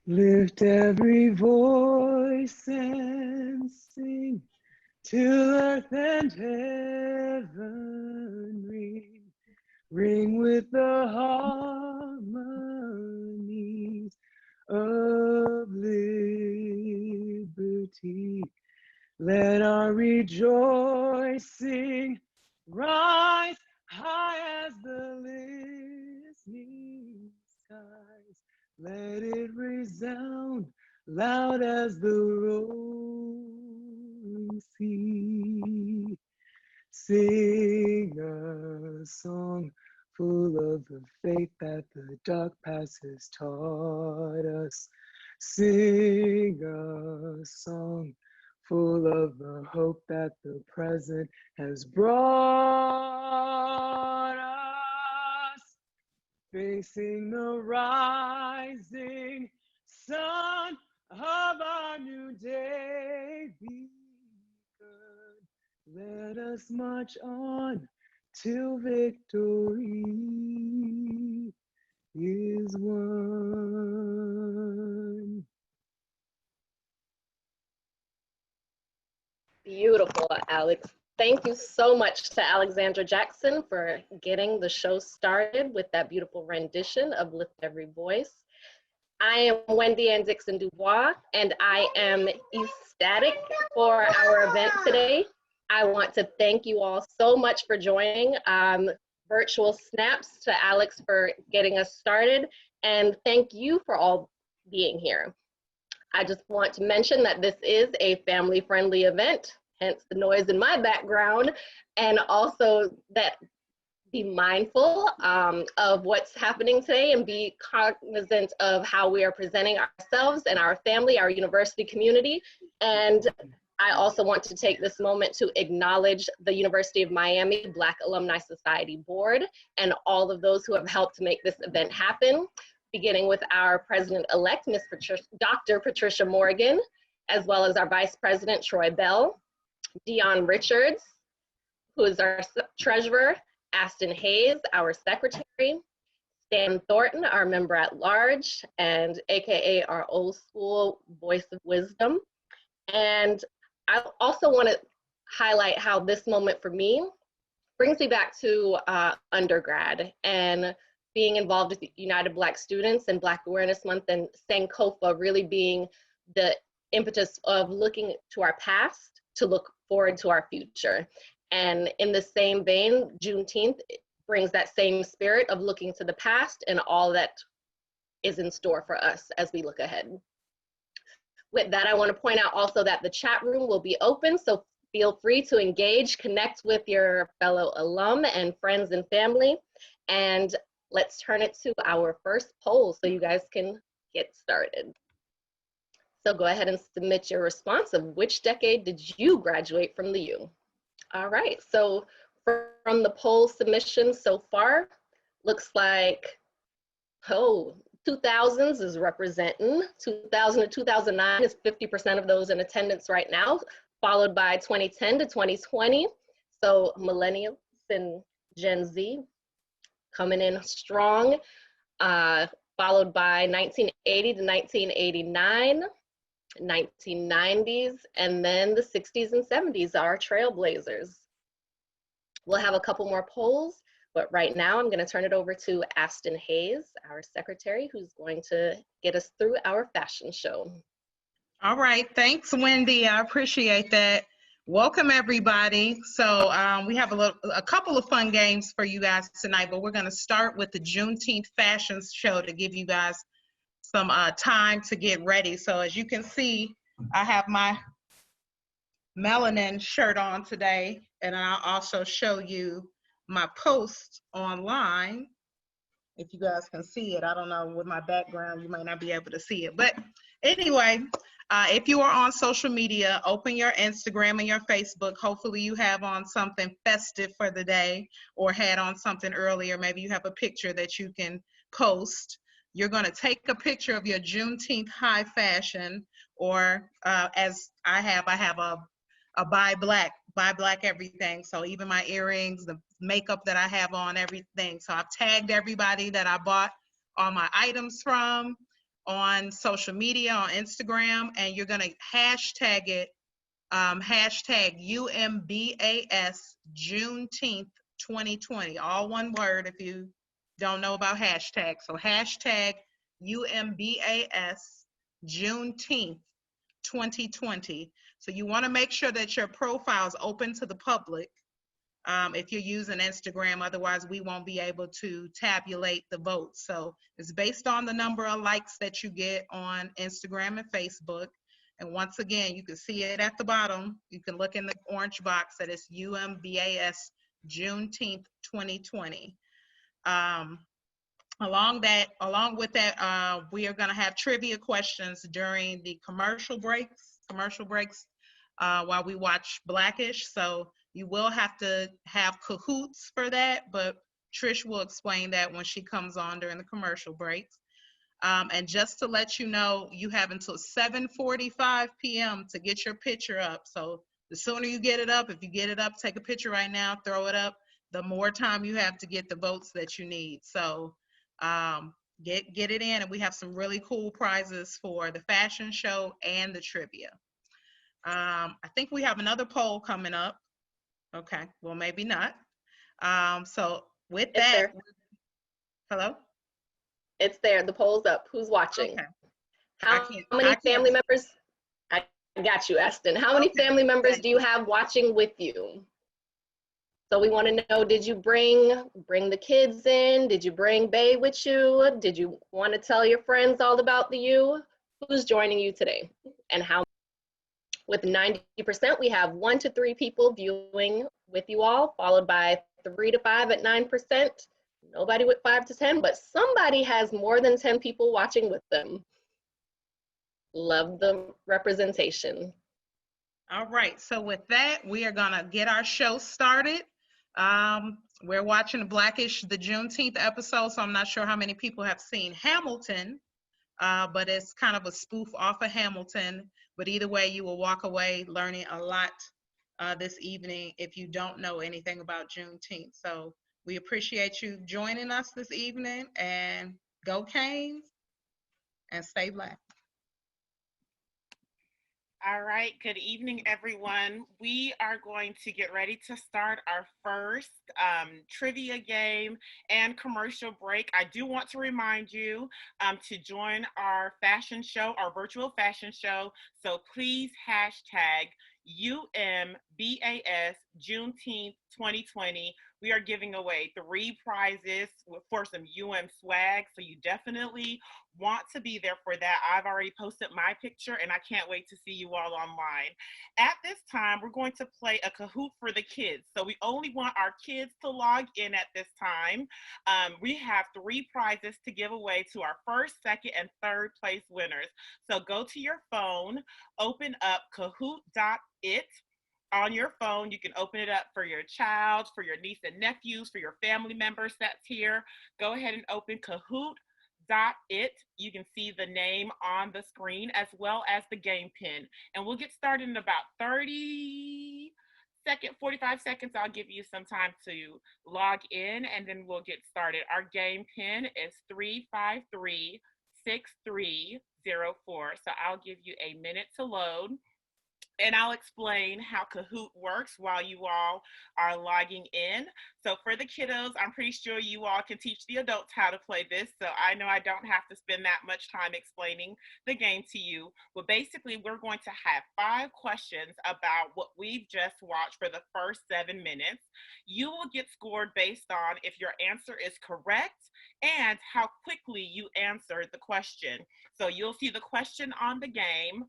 Lift every voice and sing till earth and heaven ring. Ring with the harmonies of liberty. Let our rejoicing rise high as the listening skies. Let it resound loud as the rolling sea. Sing a song full of the faith that the dark past has taught us. Sing a song full of the hope that the present has brought us. Facing the rising sun of our new day begun. Let us march on till victory is won. Beautiful, Alex. Thank you so much to Alexandra Jackson for getting the show started with that beautiful rendition of Lift Every Voice. I am Wendy Ann Dixon Dubois, and I am ecstatic for our event today. I want to thank you all so much for joining. Virtual snaps to Alex for getting us started, and thank you for all being here. I just want to mention that this is a family-friendly event, hence the noise in my background, and also that be mindful of what's happening today and be cognizant of how we are presenting ourselves and our family, our university community. And I also want to take this moment to acknowledge the University of Miami Black Alumni Society Board and all of those who have helped to make this event happen, beginning with our president-elect, Dr. Patricia Morgan, as well as our vice president, Troy Bell, Dion Richards, who is our treasurer, Aston Hayes, our secretary, Stan Thornton, our member at large, and AKA our old school voice of wisdom. And I also want to highlight how this moment for me brings me back to undergrad and being involved with United Black Students and Black Awareness Month, and Sankofa really being the impetus of looking to our past to look forward to our future. And in the same vein, Juneteenth brings that same spirit of looking to the past and all that is in store for us as we look ahead. With that, I want to point out also that the chat room will be open, so feel free to engage, connect with your fellow alum and friends and family. And let's turn it to our first poll so you guys can get started. So go ahead and submit your response of which decade did you graduate from the U? All right, so from the poll submissions so far, looks like, 2000s is representing. 2000 to 2009 is 50% of those in attendance right now, followed by 2010 to 2020. So millennials and Gen Z coming in strong, followed by 1980 to 1989, 1990s, and then the 60s and 70s are trailblazers. We'll have a couple more polls, but right now I'm going to turn it over to Aston Hayes, our secretary, who's going to get us through our fashion show. All right, thanks, Wendy. I appreciate that. Welcome, everybody. So we have a couple of fun games for you guys tonight, but we're going to start with the Juneteenth fashion show to give you guys some time to get ready. So as you can see, I have my melanin shirt on today, and I'll also show you my post online. If you guys can see it, I don't know, with my background, you might not be able to see it. But anyway, if you are on social media, open your Instagram and your Facebook. Hopefully you have on something festive for the day or had on something earlier. Maybe you have a picture that you can post. You're going to take a picture of your Juneteenth high fashion, or as I have a buy black everything. So even my earrings, the makeup that I have on, everything. So I've tagged everybody that I bought all my items from. on social media, on Instagram, and you're going to hashtag it, hashtag UMBAS Juneteenth 2020, all one word if you don't know about hashtags. So hashtag UMBAS Juneteenth 2020. So you want to make sure that your profile is open to the public if you're using Instagram. Otherwise, we won't be able to tabulate the votes. So it's based on the number of likes that you get on Instagram and Facebook. And once again, you can see it at the bottom. You can look in the orange box that is UMBAS Juneteenth 2020. Along with that, we are going to have trivia questions during the commercial breaks while we watch Blackish. So you will have to have cahoots for that, but Trish will explain that when she comes on during the commercial breaks. And just to let you know, you have until 7:45 p.m. to get your picture up. So the sooner you get it up, if you get it up, take a picture right now, throw it up, the more time you have to get the votes that you need. So get it in, and we have some really cool prizes for the fashion show and the trivia. I think we have another poll coming up. Okay, well, maybe not. So with It's that, there. Hello? It's there. The poll's up. Who's watching? Okay. How many family members? I got you, Eston. How many family members do you have watching with you? So we want to know, did you bring the kids in? Did you bring Bae with you? Did you want to tell your friends all about the U? Who's joining you today? And how? With 90%, we have 1 to 3 people viewing with you all, followed by 3 to 5 at 9%. Nobody with 5 to 10, but somebody has more than 10 people watching with them. Love the representation. All right, so with that, we are gonna get our show started. We're watching Blackish, the Juneteenth episode, so I'm not sure how many people have seen Hamilton, but it's kind of a spoof off of Hamilton. But either way, you will walk away learning a lot this evening if you don't know anything about Juneteenth. So we appreciate you joining us this evening, and go Canes and stay Black. All right, good evening, everyone. We are going to get ready to start our first trivia game and commercial break. I do want to remind you to join our fashion show, our virtual fashion show. So please hashtag UMBAS Juneteenth 2020. We are giving away 3 prizes for some UM swag, so you definitely want to be there for that. I've already posted my picture, and I can't wait to see you all online. At this time, we're going to play a Kahoot for the kids. So we only want our kids to log in at this time. We have 3 prizes to give away to our first, second, and third place winners. So go to your phone, open up Kahoot.it. On your phone, you can open it up for your child, for your niece and nephews, for your family members that's here. Go ahead and open Kahoot.it. You can see the name on the screen as well as the game pin. And we'll get started in about 45 seconds. I'll give you some time to log in, and then we'll get started. Our game pin is 3536304. So I'll give you a minute to load, and I'll explain how Kahoot works while you all are logging in. So for the kiddos, I'm pretty sure you all can teach the adults how to play this. So I know I don't have to spend that much time explaining the game to you. But basically, we're going to have 5 questions about what we've just watched for the first 7 minutes. You will get scored based on if your answer is correct and how quickly you answered the question. So you'll see the question on the game,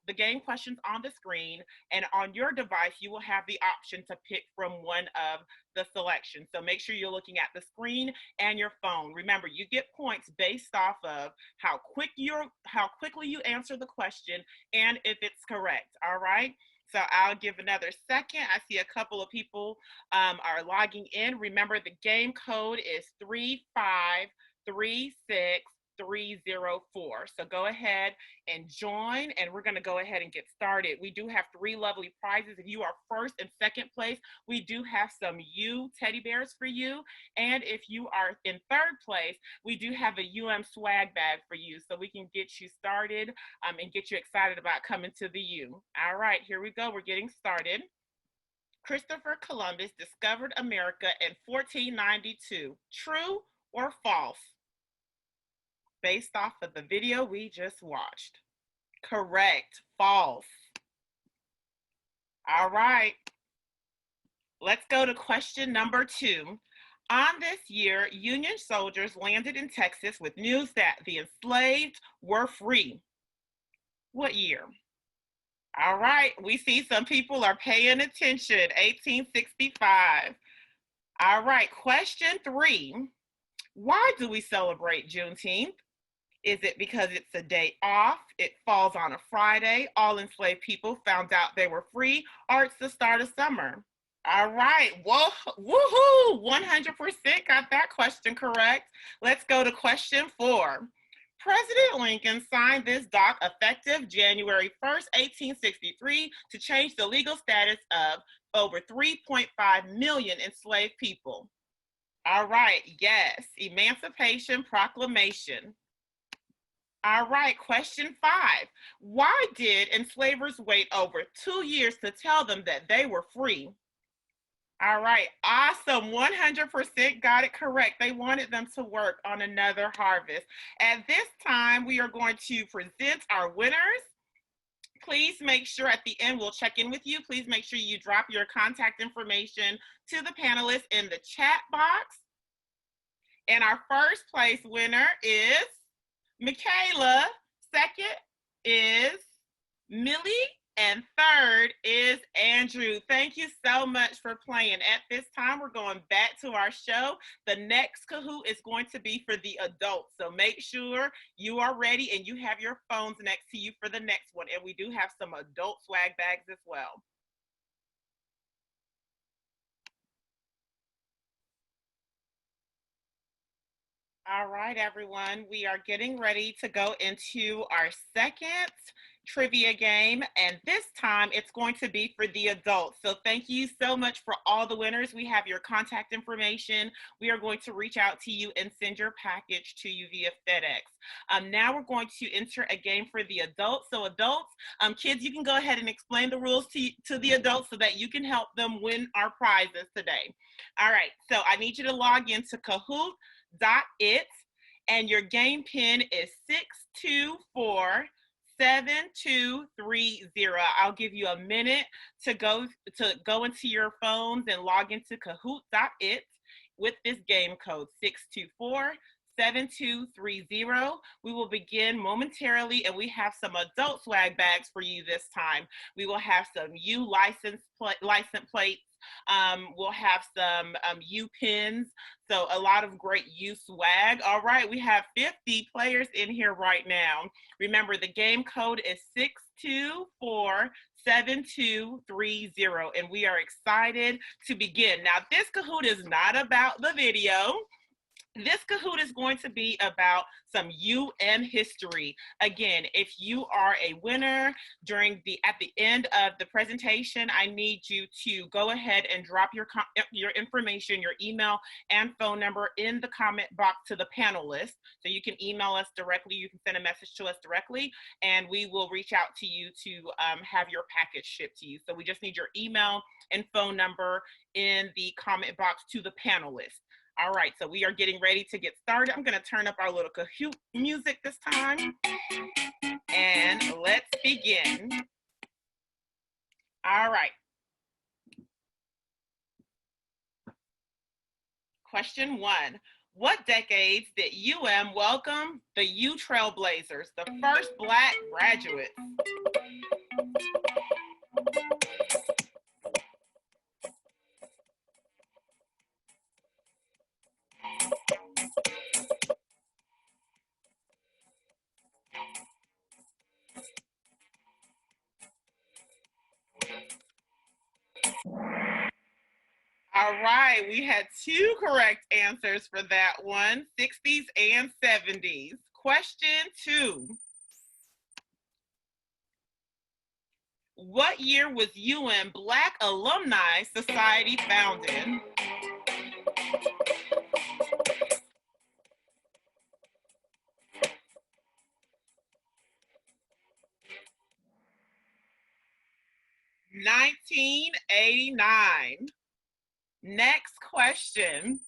the game questions on the screen, and on your device, you will have the option to pick from one of the selections. So make sure you're looking at the screen and your phone. Remember, you get points based off of how quickly you answer the question and if it's correct. All right. So I'll give another second. I see a couple of people are logging in. Remember, the game code is 3536 304. So go ahead and join, and we're going to go ahead and get started. We do have 3 lovely prizes. If you are first and second place, we do have some teddy bears for you. And if you are in third place, we do have a swag bag for you, so we can get you started and get you excited about coming to the U. All right, here we go. We're getting started. Christopher Columbus discovered America in 1492. True or false? Based off of the video we just watched. Correct. False. All right. Let's go to question number 2. On this year, Union soldiers landed in Texas with news that the enslaved were free. What year? All right. We see some people are paying attention. 1865. All right. Question 3. Why do we celebrate Juneteenth? Is it because it's a day off, it falls on a Friday, all enslaved people found out they were free, or it's the start of summer? All right, whoa, woohoo, 100% got that question correct. Let's go to question 4. President Lincoln signed this doc effective January 1st, 1863 to change the legal status of over 3.5 million enslaved people. All right, yes, Emancipation Proclamation. All right, question 5. Why did enslavers wait over 2 years to tell them that they were free? All right, awesome, 100% got it correct. They wanted them to work on another harvest. At this time, we are going to present our winners. Please make sure at the end, we'll check in with you. Please make sure you drop your contact information to the panelists in the chat box. And our first place winner is Michaela, second is Millie, and third is Andrew. Thank you so much for playing. At this time, we're going back to our show. The next Kahoot is going to be for the adults, so make sure you are ready and you have your phones next to you for the next one. And we do have some adult swag bags as well. All right, everyone, we are getting ready to go into our second trivia game, and this time it's going to be for the adults. So thank you so much for all the winners. We have your contact information. We are going to reach out to you and send your package to you via FedEx. Now we're going to enter a game for the adults. So adults, kids, you can go ahead and explain the rules to the adults so that you can help them win our prizes today. All right, so I need you to log into Kahoot.it, and your game pin is 6247230. I'll give you a minute to go into your phones and log into Kahoot.it with this game code 6247230. We will begin momentarily, and we have some adult swag bags for you this time. We will have some U license plates. We'll have some U pins, so a lot of great U swag. All right, we have 50 players in here right now. Remember, the game code is 6247230, and we are excited to begin. Now, this Kahoot is not about the video. This Kahoot is going to be about some UM history. Again, if you are a winner at the end of the presentation, I need you to go ahead and drop your information, your email and phone number in the comment box to the panelists. So you can email us directly, you can send a message to us directly, and we will reach out to you to have your package shipped to you. So we just need your email and phone number in the comment box to the panelists. All right, so we are getting ready to get started. I'm going to turn up our little Kahoot music this time, and let's begin. All right. Question 1. What decades did UM welcome the U Trailblazers, the first Black graduates? All right, we had 2 correct answers for that one, 60s and 70s. Question 2. What year was UM Black Alumni Society founded? $1989. Next question.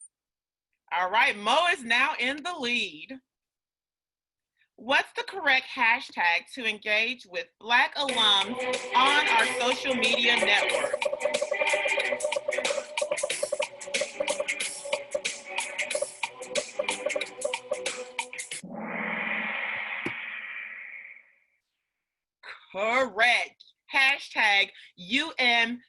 All right, Mo is now in the lead. What's the correct hashtag to engage with Black alums on our social media network? Correct. Hashtag UMBAS.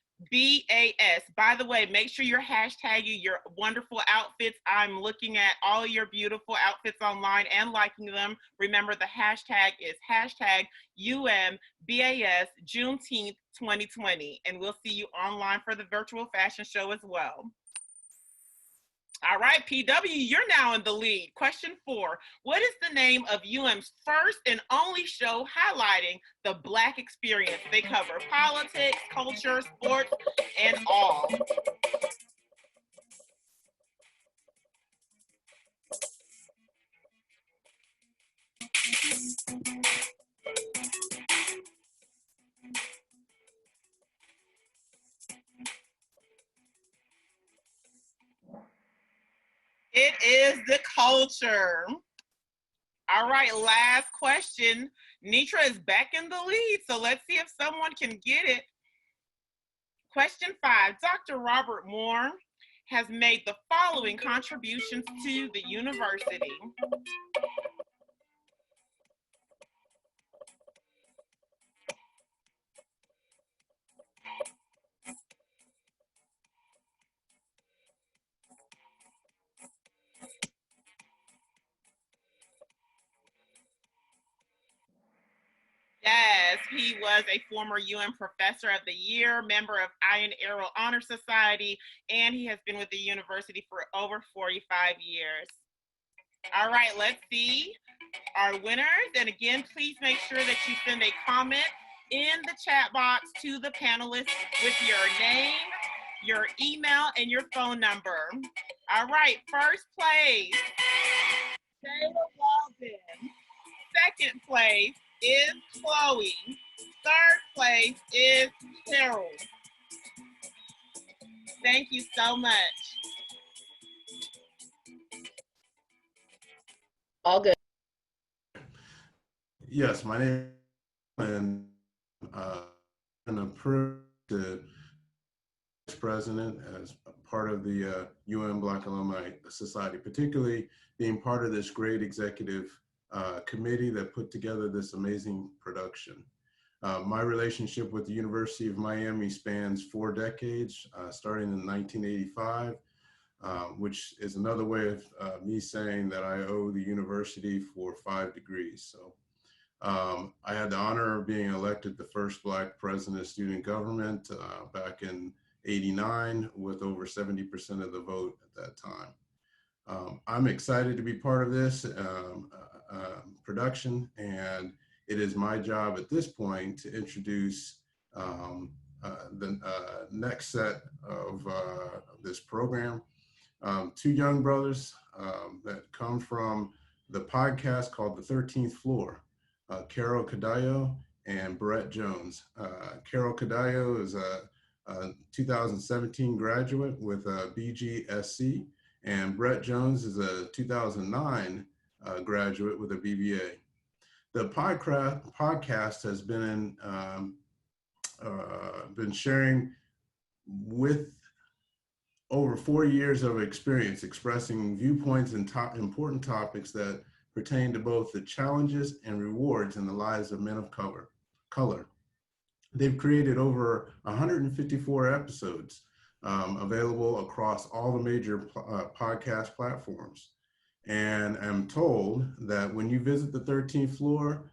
By the way, make sure you're hashtagging your wonderful outfits. I'm looking at all your beautiful outfits online and liking them. Remember, the hashtag is hashtag UMBAS Juneteenth 2020. And we'll see you online for the virtual fashion show as well. All right, PW, you're now in the lead. Question 4. What is the name of UM's first and only show highlighting the Black experience? They cover politics, culture, sports, and all. It is the culture. All right, last question. Nitra is back in the lead, so let's see if someone can get it. Question 5. Dr. Robert Moore has made the following contributions to the university. Yes, he was a former UM Professor of the Year, member of Iron Arrow Honor Society, and he has been with the university for over 45 years. All right, let's see our winners. And again, please make sure that you send a comment in the chat box to the panelists with your name, your email, and your phone number. All right, first place, Taylor Walden. Second place is Chloe. Third place is Carol. Thank you so much. All good. Yes, my name is and I'm privileged to be president as part of the UM Black Alumni Society, particularly being part of this great executive committee that put together this amazing production. My relationship with the University of Miami spans 4 decades, starting in 1985, which is another way of me saying that I owe the university for 5 degrees. So I had the honor of being elected the first Black president of student government back in '89 with over 70% of the vote at that time. I'm excited to be part of this production, and it is my job at this point to introduce the next set of this program. 2 young brothers that come from the podcast called The 13th Floor, Carol Cadillo and Brett Jones. Carol Cadillo is a 2017 graduate with a BGSC, and Brett Jones is a 2009 graduate with a BBA. The podcast has been sharing with over 4 years of experience expressing viewpoints and important topics that pertain to both the challenges and rewards in the lives of men of color. They've created over 154 episodes available across all the major podcast platforms. And I'm told that when you visit the 13th floor,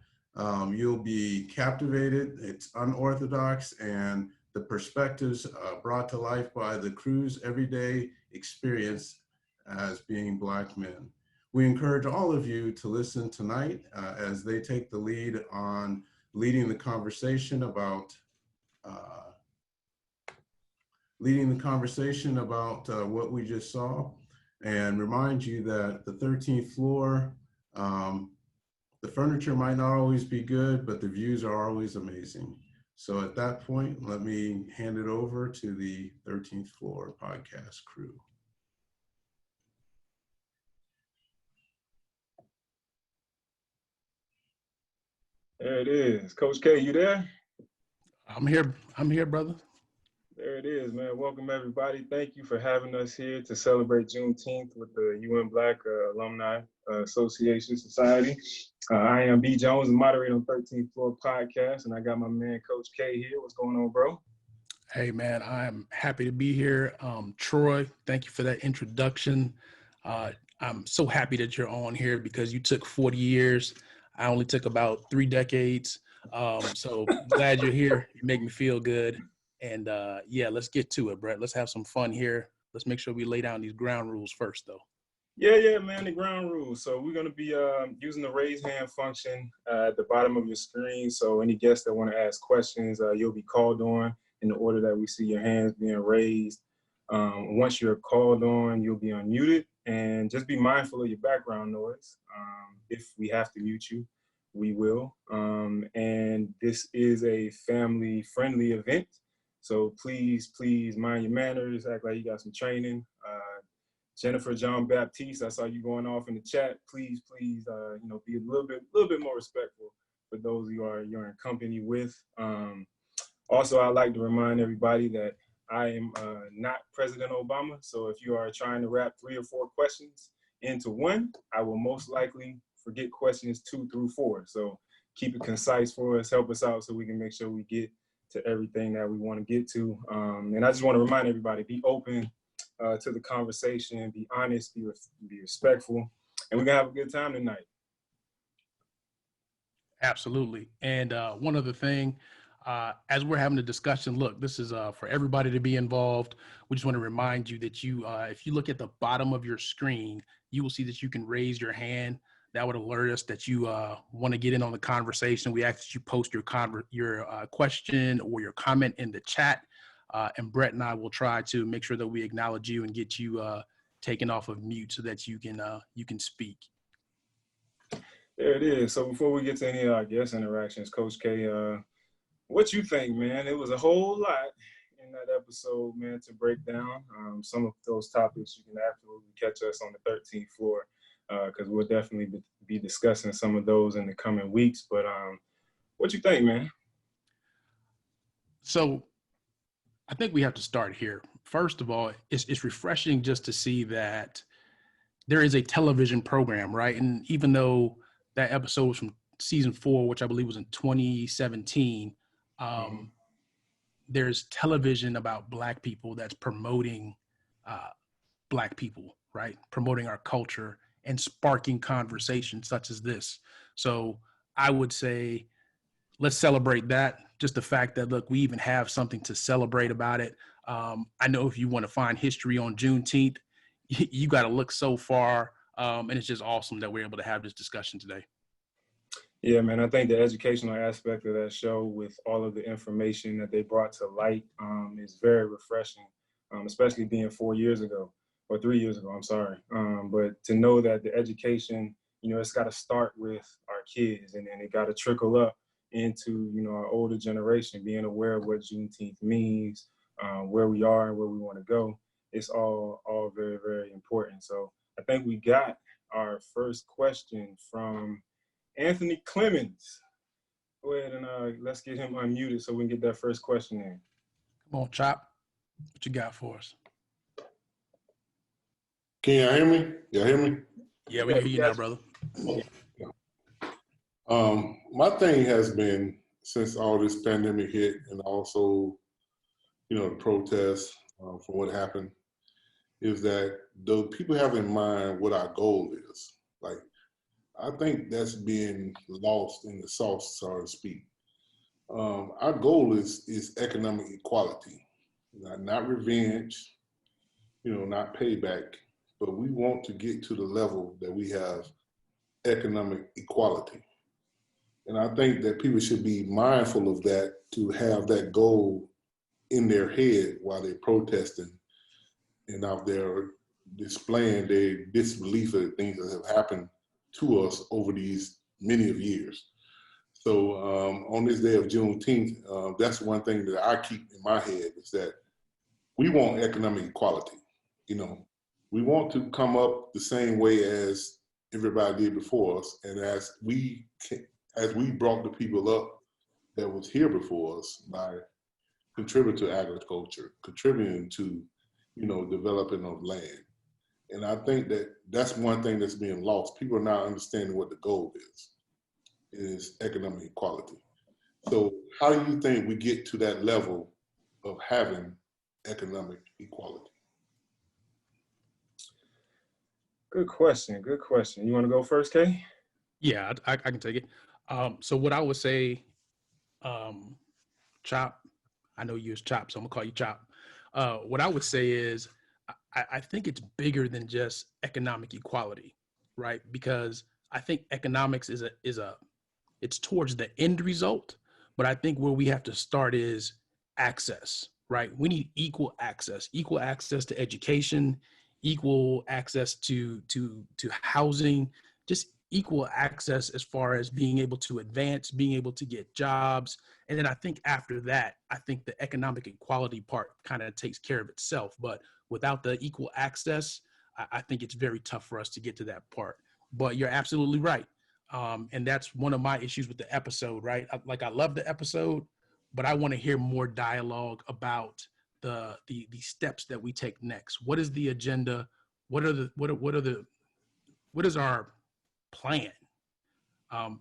you'll be captivated. It's unorthodox, and the perspectives brought to life by the crew's everyday experience as being Black men. we encourage all of you to listen tonight as they take the lead on leading the conversation about what we just saw, and remind you that the 13th floor, the furniture might not always be good, but the views are always amazing. So at that point, let me hand it over to the 13th floor podcast crew. There it is. Coach K, you there? I'm here, brother. There it is, man. Welcome, everybody. Thank you for having us here to celebrate Juneteenth with the UM Black Alumni Association Society. I am B. Jones, the moderator on 13th Floor Podcast, and I got my man, Coach K, here. What's going on, bro? Hey, man, I'm happy to be here. Troy, thank you for that introduction. I'm so happy that you're on here because you took 40 years. I only took about 3 decades. So glad you're here. You make me feel good. And yeah, let's get to it, Brett. Let's have some fun here. Let's make sure we lay down these ground rules first, though. Yeah, man, the ground rules. So we're going to be using the raise hand function at the bottom of your screen. So any guests that want to ask questions, you'll be called on in the order that we see your hands being raised. Once you're called on, you'll be unmuted. And just be mindful of your background noise. If we have to mute you, we will. And this is a family-friendly event. So please mind your manners, act like you got some training. Jennifer John Baptiste, I saw you going off in the chat. Please, be a little bit more respectful for those you're in company with. Also, I'd like to remind everybody that I am not President Obama. So if you are trying to wrap 3 or 4 questions into one, I will most likely forget questions 2 through 4. So keep it concise for us, help us out so we can make sure we get to everything that we want to get to. And I just want to remind everybody, be open to the conversation, be honest, be respectful, and we're gonna have a good time tonight. Absolutely. And one other thing, as we're having a discussion, look, this is for everybody to be involved. We just want to remind you that if you look at the bottom of your screen, you will see that you can raise your hand. That would alert us that you want to get in on the conversation. We ask that you post your question or your comment in the chat. And Brett and I will try to make sure that we acknowledge you and get you taken off of mute so that you can speak. There it is. So before we get to any of our guest interactions, Coach K, what you think, man? It was a whole lot in that episode, man, to break down. Some of those topics you can absolutely catch us on the 13th floor because we'll definitely be discussing some of those in the coming weeks. But what you think, man? So I think we have to start here. First of all, it's refreshing just to see that there is a television program, right? And even though that episode was from season 4, which I believe was in 2017, there's television about Black people that's promoting Black people, right? Promoting our culture and sparking conversations such as this. So I would say, let's celebrate that. Just the fact that, look, we even have something to celebrate about it. I know if you want to find history on Juneteenth, you got to look so far. And it's just awesome that we're able to have this discussion today. Yeah, man, I think the educational aspect of that show with all of the information that they brought to light is very refreshing, especially being 4 years ago or 3 years ago, I'm sorry. But to know that the education, it's got to start with our kids and then it got to trickle up into, our older generation, being aware of what Juneteenth means, where we are and where we want to go. It's all very, very important. So I think we got our first question from Anthony Clemens. Go ahead and let's get him unmuted so we can get that first question in. Come on, Chop. What you got for us? Can y'all hear me? Y'all hear me? Yeah, we can hear you now, brother. My thing has been, since all this pandemic hit and also, the protests for what happened, is that the people have in mind what our goal is. Like, I think that's being lost in the sauce, so to speak. Our goal is economic equality, not revenge, not payback, but we want to get to the level that we have economic equality. And I think that people should be mindful of that, to have that goal in their head while they're protesting and out there displaying their disbelief of things that have happened to us over these many of years. So on this day of Juneteenth, that's one thing that I keep in my head, is that we want economic equality. You know, we want to come up the same way as everybody did before us, and as we brought the people up that was here before us by contributing to agriculture, contributing to, you know, developing of land. And I think that that's one thing that's being lost. People are not understanding what the goal is economic equality. So how do you think we get to that level of having economic equality? Good question. Good question. You want to go first, Kay? Yeah, I can take it. So what I would say, Chop, I know you as Chop, so I'm gonna call you Chop. What I would say is, I think it's bigger than just economic equality, right? Because I think economics it's towards the end result, but I think where we have to start is access, right? We need equal access to education, equal access to housing, just equal access as far as being able to advance, being able to get jobs. And then I think after that, I think the economic equality part kind of takes care of itself. But without the equal access, I think it's very tough for us to get to that part. But you're absolutely right. And that's one of my issues with the episode, right? I love the episode, but I want to hear more dialogue about the steps that we take next. What is the agenda? What is our plan?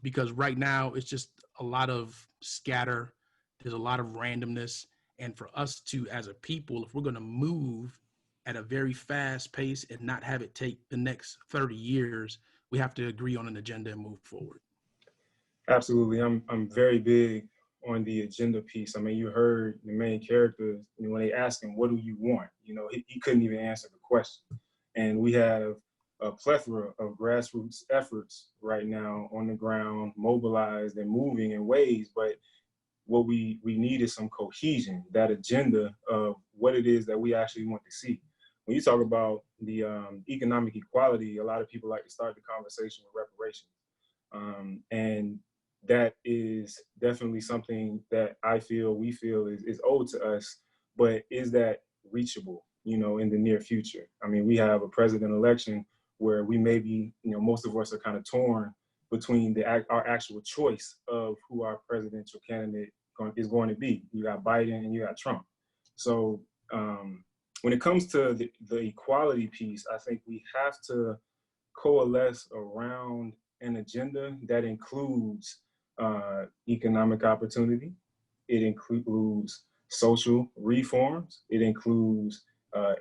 Because right now it's just a lot of scatter. There's a lot of randomness. And for us to, as a people, if we're going to move at a very fast pace and not have it take the next 30 years, we have to agree on an agenda and move forward. Absolutely. I'm very big on the agenda piece. I mean, you heard the main character, you know, when they asked him, what do you want? You know, he couldn't even answer the question. And we have a plethora of grassroots efforts right now on the ground, mobilized and moving in ways, but what we need is some cohesion, that agenda of what it is that we actually want to see. When you talk about the economic equality, a lot of people like to start the conversation with reparations. And that is definitely something that we feel is owed to us, but is that reachable, you know, in the near future? I mean, we have a president election where we may be, you know, most of us are kind of torn between our actual choice of who our presidential candidate is going to be. You got Biden and you got Trump. So when it comes to the equality piece, I think we have to coalesce around an agenda that includes economic opportunity. It includes social reforms. It includes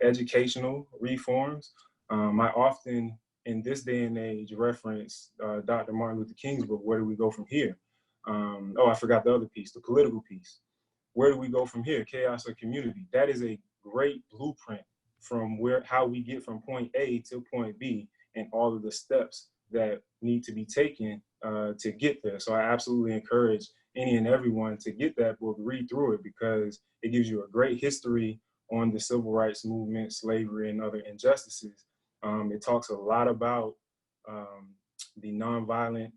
educational reforms. I often, in this day and age, reference Dr. Martin Luther King's book, Where Do We Go From Here? I forgot the other piece, the political piece. Where do we go from here? Chaos or community? That is a great blueprint from how we get from point A to point B and all of the steps that need to be taken to get there. So I absolutely encourage any and everyone to get that book, read through it, because it gives you a great history on the civil rights movement, slavery, and other injustices. It talks a lot about the nonviolent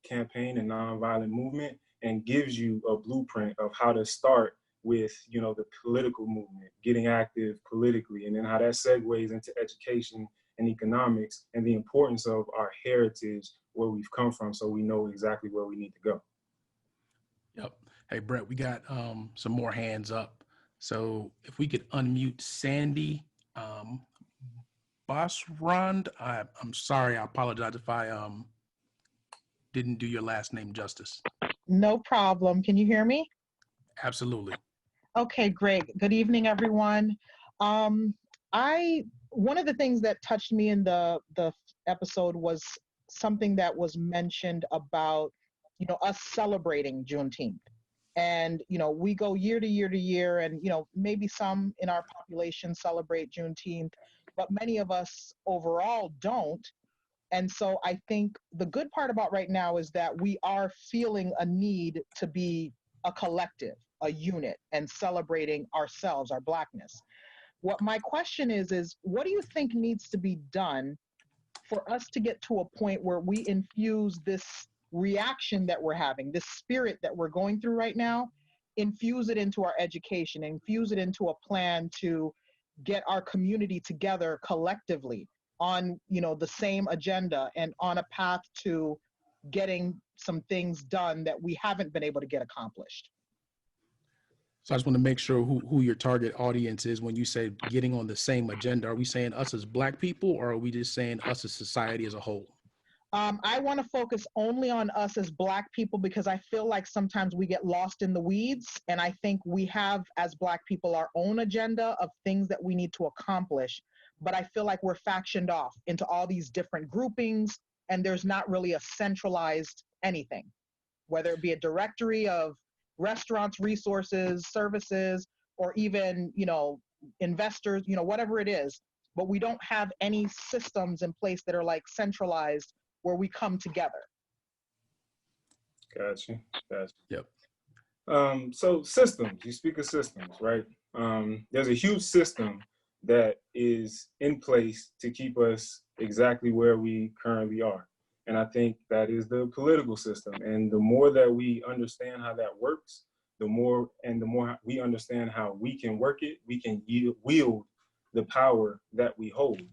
campaign and nonviolent movement, and gives you a blueprint of how to start with, you know, the political movement, getting active politically, and then how that segues into education and economics and the importance of our heritage, where we've come from, so we know exactly where we need to go. Yep. Hey, Brett, we got some more hands up. So if we could unmute Sandy Bosrand. I'm sorry, I apologize if I didn't do your last name justice. No problem. Can you hear me? Absolutely. Okay, great. Good evening, everyone. One of the things that touched me in the episode was something that was mentioned about, you know, us celebrating Juneteenth. And, you know, we go year to year to year, and, you know, maybe some in our population celebrate Juneteenth but many of us overall don't. And so I think the good part about right now is that we are feeling a need to be a collective, a unit, and celebrating ourselves, our Blackness. What my question is what do you think needs to be done for us to get to a point where we infuse this reaction that we're having, this spirit that we're going through right now, infuse it into our education, infuse it into a plan to get our community together collectively on, the same agenda and on a path to getting some things done that we haven't been able to get accomplished? So I just want to make sure who your target audience is when you say getting on the same agenda. Are we saying us as Black people, or are we just saying us as society as a whole? I want to focus only on us as Black people because I feel like sometimes we get lost in the weeds. And I think we have, as Black people, our own agenda of things that we need to accomplish. But I feel like we're factioned off into all these different groupings, and there's not really a centralized anything, whether it be a directory of restaurants, resources, services, or even, investors, whatever it is. But we don't have any systems in place that are like centralized where we come together. Gotcha. Yep. So systems, you speak of systems, right? There's a huge system that is in place to keep us exactly where we currently are. And I think that is the political system. And the more that we understand how that works, the more we understand how we can work it, we can wield the power that we hold.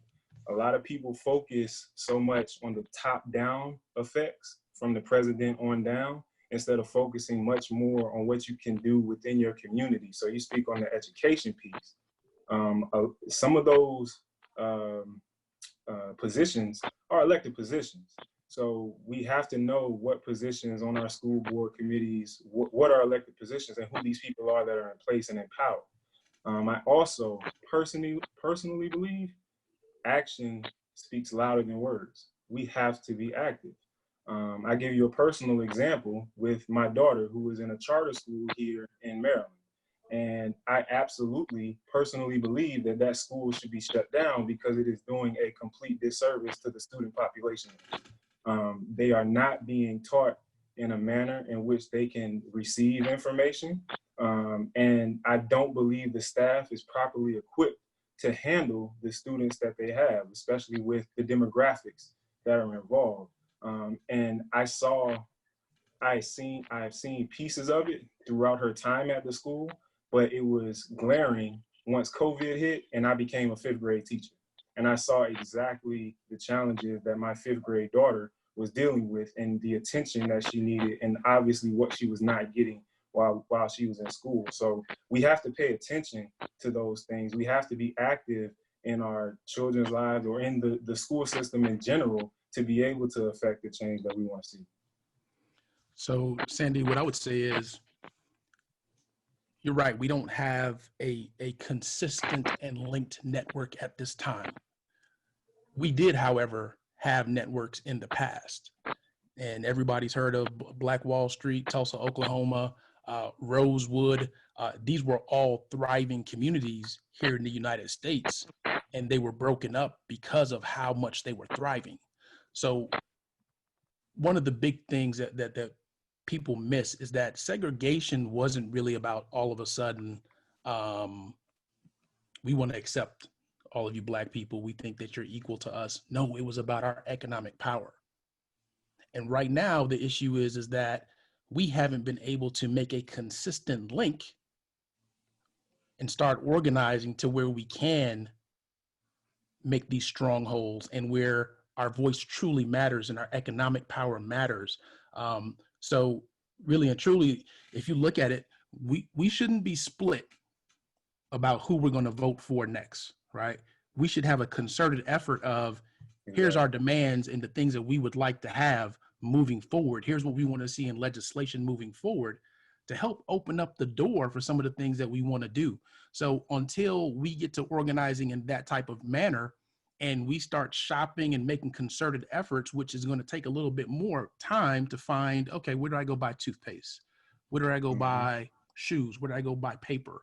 A lot of people focus so much on the top-down effects from the president on down, instead of focusing much more on what you can do within your community. So you speak on the education piece. Some of those positions are elected positions. So we have to know what positions on our school board committees, what are elected positions, and who these people are that are in place and in power. I also personally believe action speaks louder than words. We have to be active. I give you a personal example with my daughter, who is in a charter school here in Maryland. And I absolutely personally believe that that school should be shut down because it is doing a complete disservice to the student population. They are not being taught in a manner in which they can receive information. And I don't believe the staff is properly equipped to handle the students that they have, especially with the demographics that are involved. And I've seen pieces of it throughout her time at the school, but it was glaring once COVID hit and I became a 5th grade teacher. And I saw exactly the challenges that my 5th grade daughter was dealing with and the attention that she needed, and obviously what she was not getting while she was in school. So we have to pay attention to those things. We have to be active in our children's lives or in the school system in general to be able to affect the change that we want to see. So Sandy, what I would say is, you're right. We don't have a consistent and linked network at this time. We did, however, have networks in the past. And everybody's heard of Black Wall Street, Tulsa, Oklahoma, Rosewood. These were all thriving communities here in the United States, and they were broken up because of how much they were thriving. So one of the big things that people miss is that segregation wasn't really about all of a sudden, we want to accept all of you Black people. We think that you're equal to us. No, it was about our economic power. And right now, the issue is that we haven't been able to make a consistent link and start organizing to where we can make these strongholds and where our voice truly matters and our economic power matters. So really and truly, if you look at it, we shouldn't be split about who we're going to vote for next, right? We should have a concerted effort of, here's our demands and the things that we would like to have moving forward. Here's what we want to see in legislation moving forward to help open up the door for some of the things that we want to do. So until we get to organizing in that type of manner and we start shopping and making concerted efforts, which is going to take a little bit more time to find, okay, where do I go buy toothpaste? Where do I go buy shoes? Where do I go buy paper?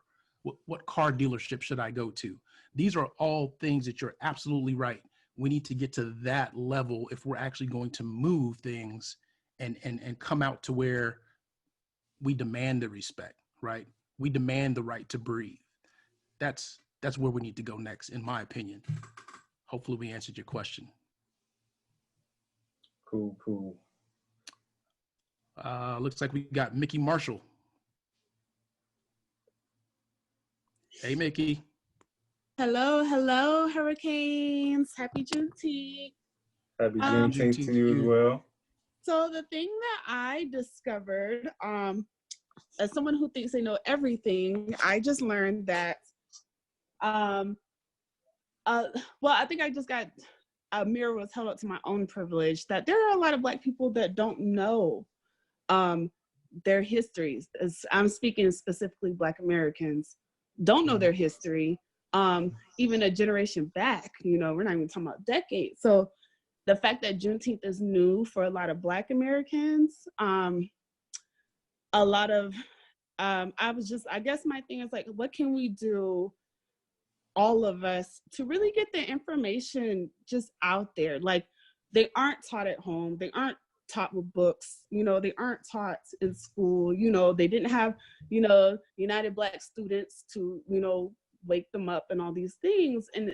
What car dealership should I go to? These are all things that you're absolutely right. We need to get to that level if we're actually going to move things and come out to where we demand the respect, right? We demand the right to breathe. That's where we need to go next, in my opinion. Hopefully we answered your question. Cool. Looks like we got Mickey Marshall. Hey, Mickey. Hello, Hurricanes. Happy Juneteenth. Happy Juneteenth to you as well. So the thing that I discovered, as someone who thinks they know everything, I just learned that, well, I think I just got a mirror was held up to my own privilege, that there are a lot of Black people that don't know their histories. I'm speaking specifically Black Americans, don't know their history, even a generation back, we're not even talking about decades. So the fact that Juneteenth is new for a lot of Black Americans, I guess my thing is like, what can we do, all of us, to really get the information just out there? Like, they aren't taught at home. They aren't taught with books, they aren't taught in school, they didn't have, United Black students to, wake them up and all these things. And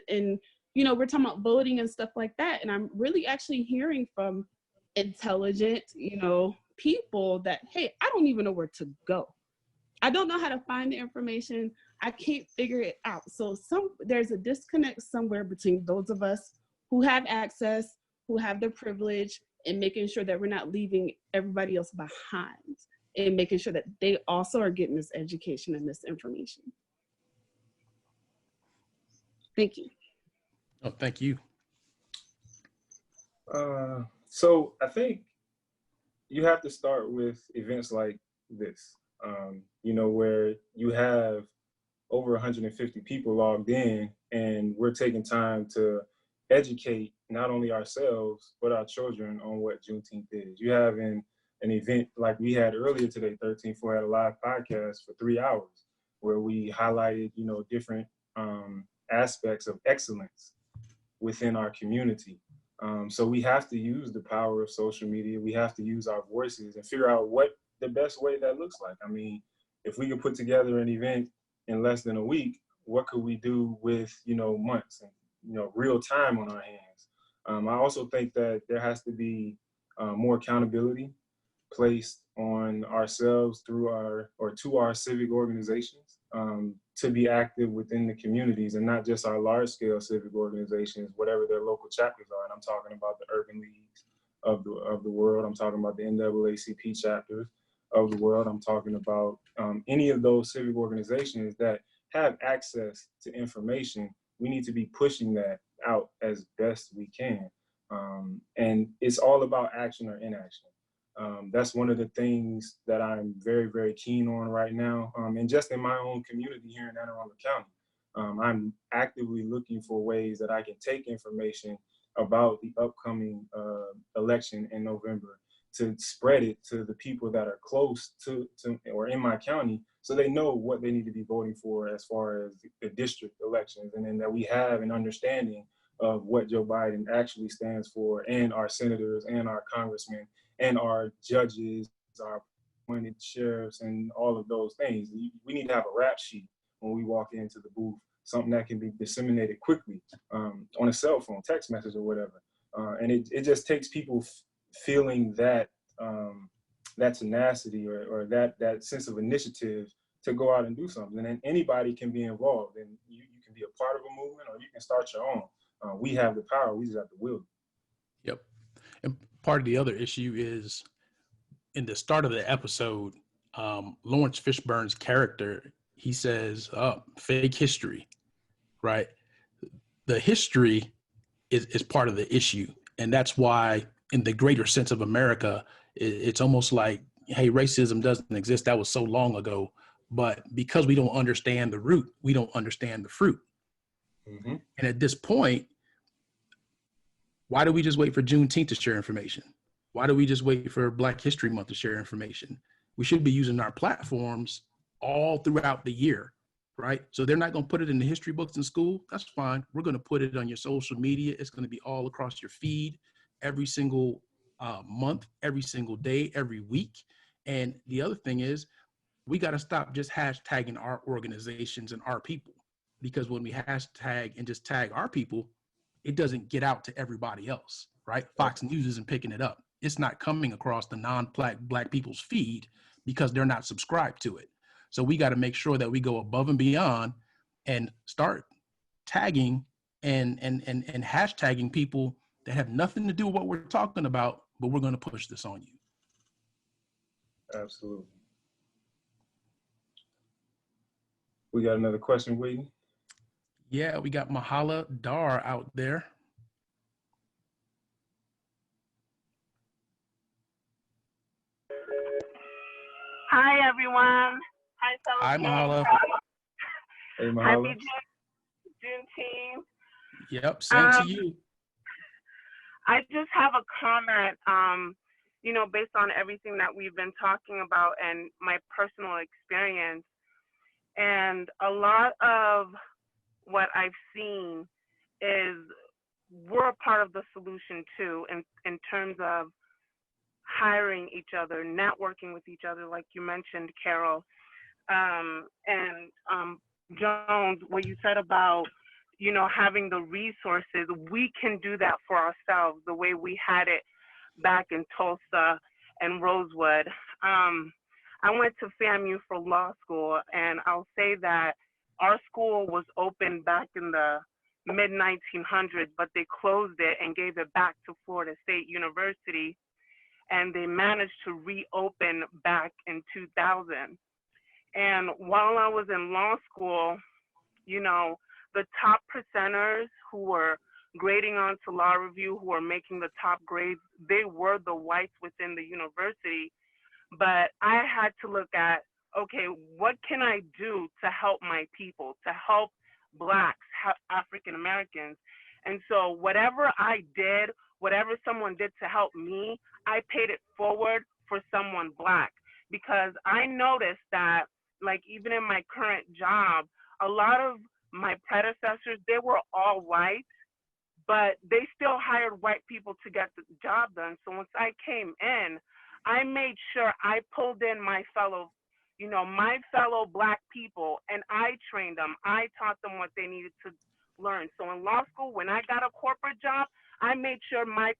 we're talking about voting and stuff like that. And I'm really actually hearing from intelligent, people that, hey, I don't even know where to go. I don't know how to find the information. I can't figure it out. So there's a disconnect somewhere between those of us who have access, who have the privilege, and making sure that we're not leaving everybody else behind, and making sure that they also are getting this education and this information. Thank you. Oh, thank you. So I think you have to start with events like this, where you have over 150 people logged in, and we're taking time to educate not only ourselves, but our children on what Juneteenth is. You have an event like we had earlier today, 13-4 had a live podcast for 3 hours where we highlighted, different aspects of excellence within our community. So we have to use the power of social media. We have to use our voices and figure out what the best way that looks like. I mean, if we could put together an event in less than a week, what could we do with, months and, real time on our hands? I also think that there has to be more accountability placed on ourselves to our civic organizations to be active within the communities, and not just our large scale civic organizations, whatever their local chapters are. And I'm talking about the urban leagues of the world. I'm talking about the NAACP chapters of the world. I'm talking about any of those civic organizations that have access to information. We need to be pushing that out as best we can. And it's all about action or inaction. That's one of the things that I'm very, very keen on right now. And just in my own community here in Anne Arundel County, I'm actively looking for ways that I can take information about the upcoming election in November to spread it to the people that are close to or in my county, so they know what they need to be voting for as far as the district elections, and then that we have an understanding of what Joe Biden actually stands for, and our senators and our congressmen and our judges, our appointed sheriffs, and all of those things. We need to have a rap sheet when we walk into the booth, something that can be disseminated quickly on a cell phone, text message or whatever. And it just takes people feeling that that tenacity or that sense of initiative to go out and do something. And then anybody can be involved, and you can be a part of a movement, or you can start your own. We have the power, we just have to will it. Yep. And part of the other issue is, in the start of the episode, Lawrence Fishburne's character, he says, fake history, right? The history is part of the issue. And that's why, in the greater sense of America, it's almost like, hey, racism doesn't exist. That was so long ago. But because we don't understand the root, we don't understand the fruit. Mm-hmm. And at this point, why do we just wait for Juneteenth to share information? Why do we just wait for Black History Month to share information? We should be using our platforms all throughout the year right? So they're not going to put it in the history books in school. That's fine. We're going to put it on your social media. It's going to be all across your feed every single month, every single day, every week. And the other thing is, we got to stop just hashtagging our organizations and our people, because when we hashtag and just tag our people, it doesn't get out to everybody else, right? Fox News isn't picking it up. It's not coming across the non-black people's feed because they're not subscribed to it. So we got to make sure that we go above and beyond and start tagging and hashtagging people that have nothing to do with what we're talking about, but we're going to push this on you. Absolutely. We got another question waiting. Yeah, we got Mahala Dar out there. Hi, everyone. Hi, Hi, Mahala. Hey, Mahala. Happy Juneteenth. Yep, same to you. I just have a comment, you know, based on everything that we've been talking about and my personal experience. And a lot of what I've seen is we're a part of the solution too, in terms of hiring each other, networking with each other, like you mentioned, Carol. Jones, what you said about, you know, having the resources, we can do that for ourselves the way we had it back in Tulsa and Rosewood. I went to FAMU for law school, and I'll say that our school was open back in the mid-1900s, but they closed it and gave it back to Florida State University, and they managed to reopen back in 2000. And while I was in law school, you know, the top percenters who were grading onto law review, who were making the top grades, they were the whites within the university. But I had to look at, okay, what can I do to help my people, to help Blacks, African Americans? And so whatever I did, whatever someone did to help me, I paid it forward for someone Black, because I noticed that, like, even in my current job, a lot of my predecessors, they were all white, but they still hired white people to get the job done. So once I came in, I made sure I pulled in my fellow, you know, my fellow Black people, and I trained them. I taught them what they needed to learn. So in law school, when I got a corporate job, I made sure my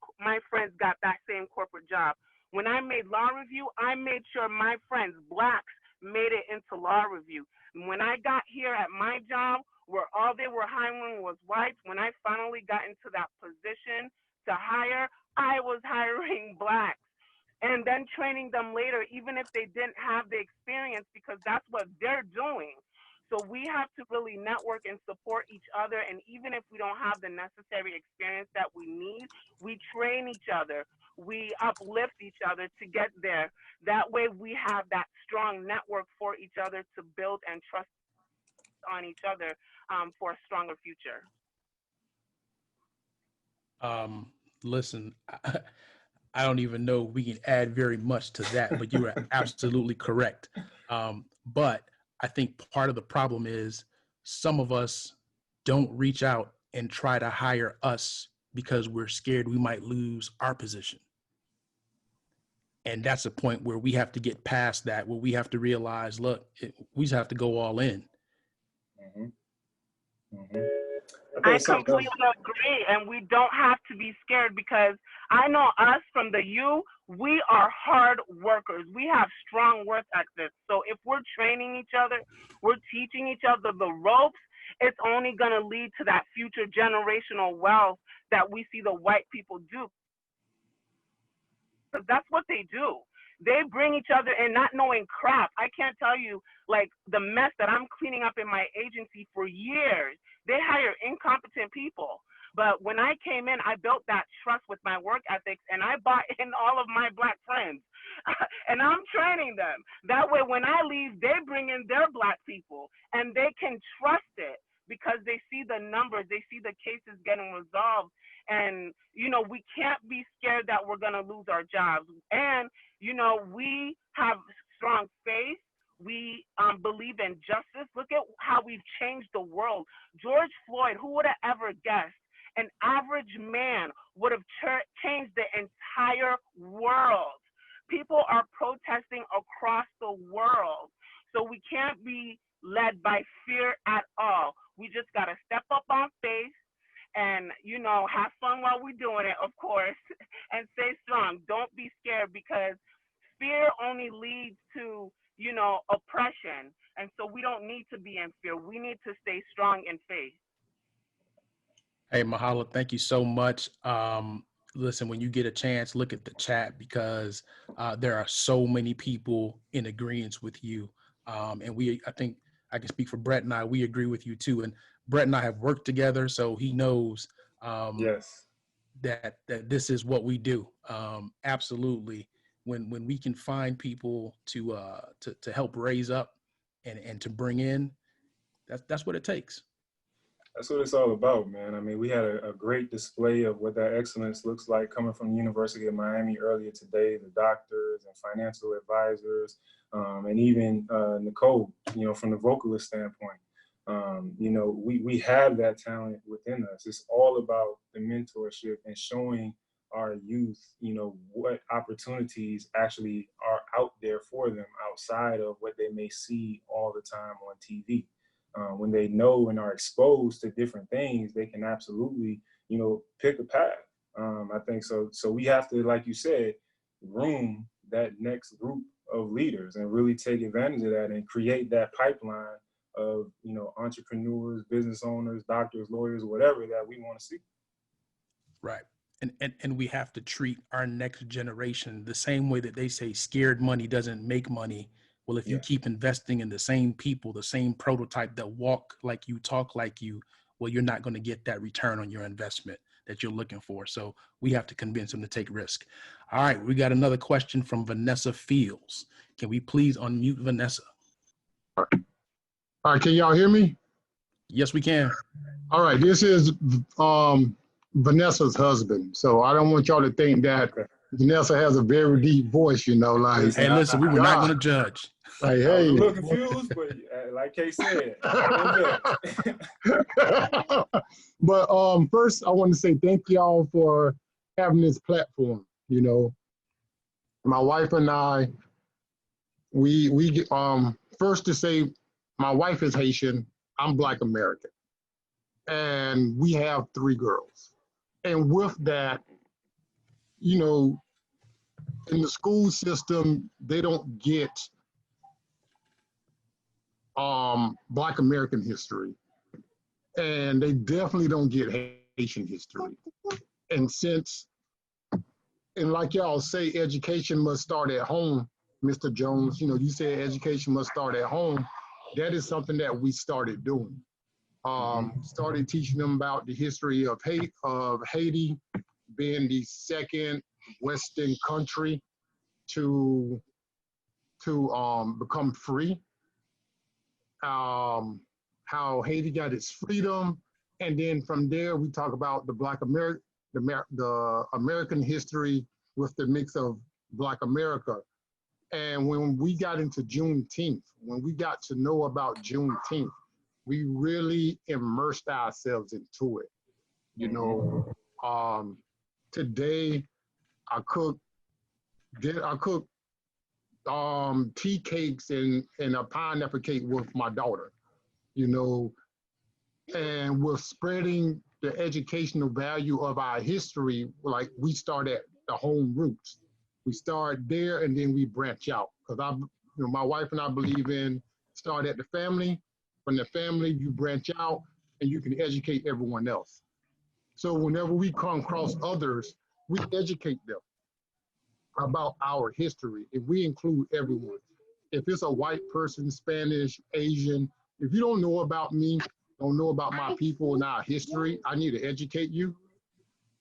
friends got that same corporate job. When I made law review, I made sure my friends, Blacks, made it into law review. When I got here at my job, where all they were hiring was whites, when I finally got into that position to hire, I was hiring Blacks and then training them later, even if they didn't have the experience, because that's what they're doing. So we have to really network and support each other. And even if we don't have the necessary experience that we need, we train each other. We uplift each other to get there. That way we have that strong network for each other to build and trust on each other for a stronger future. Listen, I don't even know we can add very much to that, but you are absolutely correct. But I think part of the problem is some of us don't reach out and try to hire us because we're scared we might lose our position. And that's a point where we have to get past that, where we have to realize, look, we just have to go all in. I completely agree, and we don't have to be scared, because I know us from the U, we are hard workers. We have strong work ethics. So if we're training each other, we're teaching each other the ropes, it's only going to lead to that future generational wealth that we see the white people do. Because that's what they do. They bring each other in not knowing crap. I can't tell you, like, the mess that I'm cleaning up in my agency for years. They hire incompetent people. But when I came in, I built that trust with my work ethics, and I brought in all of my Black friends. And I'm training them. That way, when I leave, they bring in their Black people, and they can trust it because they see the numbers, they see the cases getting resolved. And, you know, we can't be scared that we're going to lose our jobs. And, you know, we have strong faith. we believe in justice. Look at how we've changed the world. George Floyd, who would have ever guessed? An average man would have changed the entire world. People are protesting across the world. So we can't be led by fear at all. We just got to step up on faith and, you know, have fun while we're doing it, of course, and stay strong. Don't be scared, because fear only leads to, you know, oppression. And so we don't need to be in fear. We need to stay strong in faith. Hey, Mahalo, thank you so much. Listen, when you get a chance, look at the chat, because there are so many people in agreement with you. And I think I can speak for Brett and I, we agree with you too. And Brett and I have worked together, so he knows Yes. that this is what we do. Absolutely. When we can find people to help raise up and to bring in, that's what it takes. That's what it's all about, man. I mean, we had a great display of what that excellence looks like coming from the University of Miami earlier today, the doctors and financial advisors, and even Nicole, you know, from the vocalist standpoint. You know, we have that talent within us. It's all about the mentorship and showing our youth, you know, what opportunities actually are out there for them outside of what they may see all the time on TV. When they know and are exposed to different things, they can absolutely, you know, pick a path. I think so. So we have to, like you said, groom that next group of leaders and really take advantage of that and create that pipeline of, you know, entrepreneurs, business owners, doctors, lawyers, whatever that we want to see. Right. And we have to treat our next generation the same way that they say scared money doesn't make money. Well, if you keep investing in the same people, the same prototype that walk like you, talk like you, well, you're not going to get that return on your investment that you're looking for. So we have to convince them to take risk. All right, we got another question from Vanessa Fields. Can we please unmute Vanessa? All right, can y'all hear me? Yes, we can. All right, this is Vanessa's husband. So I don't want y'all to think that Vanessa has a very deep voice, you know, like. Hey, listen, we were not going to judge. Like, hey. I was a little confused, but like Kay said, but first I want to say thank y'all for having this platform. You know, my wife and I, we first to say, my wife is Haitian, I'm Black American, and we have 3 girls. And with that, you know, in the school system, they don't get Black American history, and they definitely don't get Haitian history. And like y'all say, education must start at home, Mr. Jones, you know, you said education must start at home. That is something that we started doing. Started teaching them about the history of Haiti being the second Western country to become free. How Haiti got its freedom, and then from there we talk about the the American history with the mix of Black America. And when we got into Juneteenth, when we got to know about Juneteenth, we really immersed ourselves into it. You know, today I cook tea cakes and a pineapple cake with my daughter, you know, and we're spreading the educational value of our history. Like, we start at the home roots. We start there and then we branch out. Because you know, my wife and I believe in start at the family. From the family, you branch out and you can educate everyone else. So whenever we come across others, we educate them about our history. If we include everyone, if it's a white person, Spanish, Asian, if you don't know about me, don't know about my people and our history, I need to educate you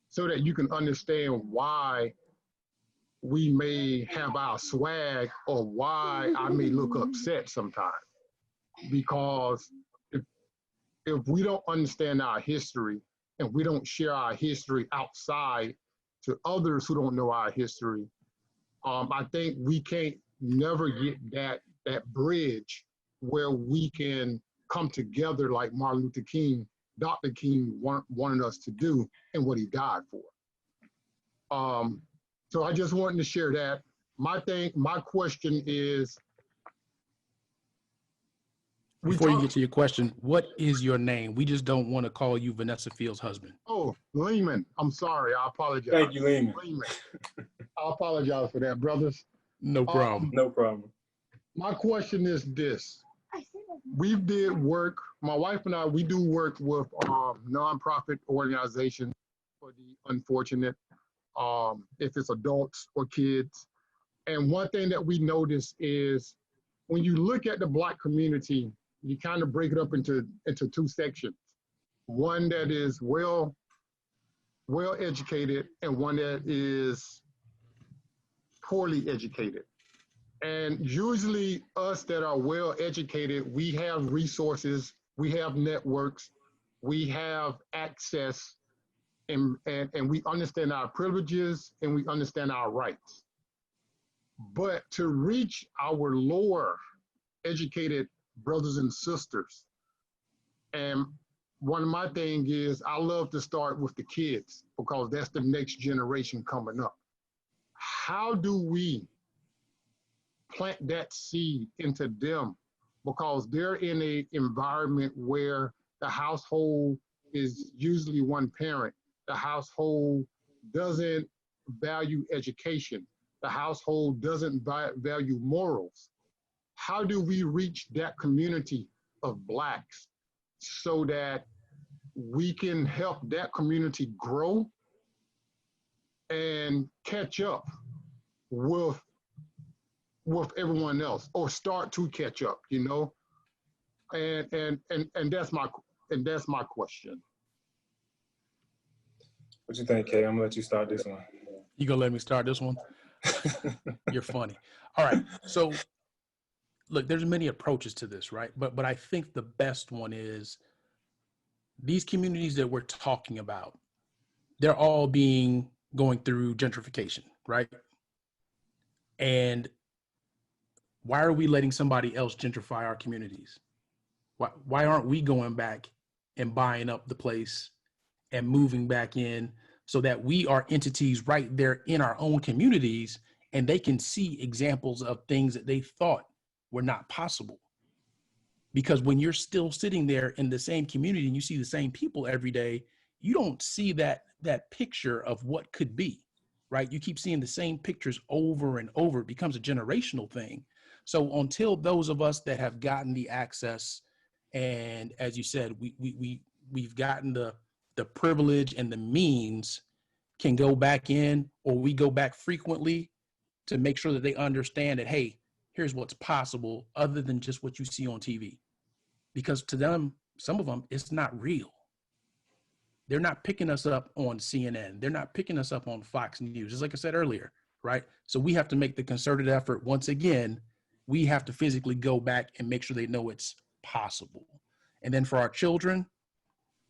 so that you can understand why we may have our swag or why I may look upset sometimes. Because if we don't understand our history and we don't share our history outside to others who don't know our history, I think we can't never get that that bridge where we can come together like Martin Luther King, Dr. King wanted us to do and what he died for. So I just wanted to share that. My question is, Before you get to your question, what is your name? We just don't want to call you Vanessa Fields' husband. Oh, Lehman. I'm sorry. I apologize. Thank you, Lehman. I apologize for that, brothers. No problem. No problem. My question is this. We did work, my wife and I, we do work with nonprofit organizations for the unfortunate, if it's adults or kids. And one thing that we notice is when you look at the Black community, you kind of break it up into two sections. One that is well educated and one that is poorly educated. And usually us that are well educated, we have resources, we have networks, we have access, and we understand our privileges and we understand our rights. But to reach our lower educated brothers and sisters, and one of my things is I love to start with the kids because that's the next generation coming up. How do we plant that seed into them? Because they're in an environment where the household is usually one parent. The household doesn't value education. The household doesn't value morals. How do we reach that community of Blacks so that we can help that community grow and catch up with everyone else, or start to catch up, you know? And that's my question. What you think, Kay? I'm gonna let you start this one. You gonna let me start this one? You're funny. All right. So look, there's many approaches to this, right? But I think the best one is these communities that we're talking about, they're all going through gentrification, right? And why are we letting somebody else gentrify our communities? Why aren't we going back and buying up the place and moving back in so that we are entities right there in our own communities and they can see examples of things that they thought were not possible? Because when you're still sitting there in the same community and you see the same people every day, you don't see that picture of what could be, right? You keep seeing the same pictures over and over. It becomes a generational thing. So until those of us that have gotten the access, and as you said, we've gotten the privilege and the means, can go back in, or we go back frequently to make sure that they understand that, hey, here's what's possible other than just what you see on TV. Because to them, some of them, it's not real. They're not picking us up on CNN. They're not picking us up on Fox News. Just like I said earlier, right? So we have to make the concerted effort. Once again, we have to physically go back and make sure they know it's possible. And then for our children,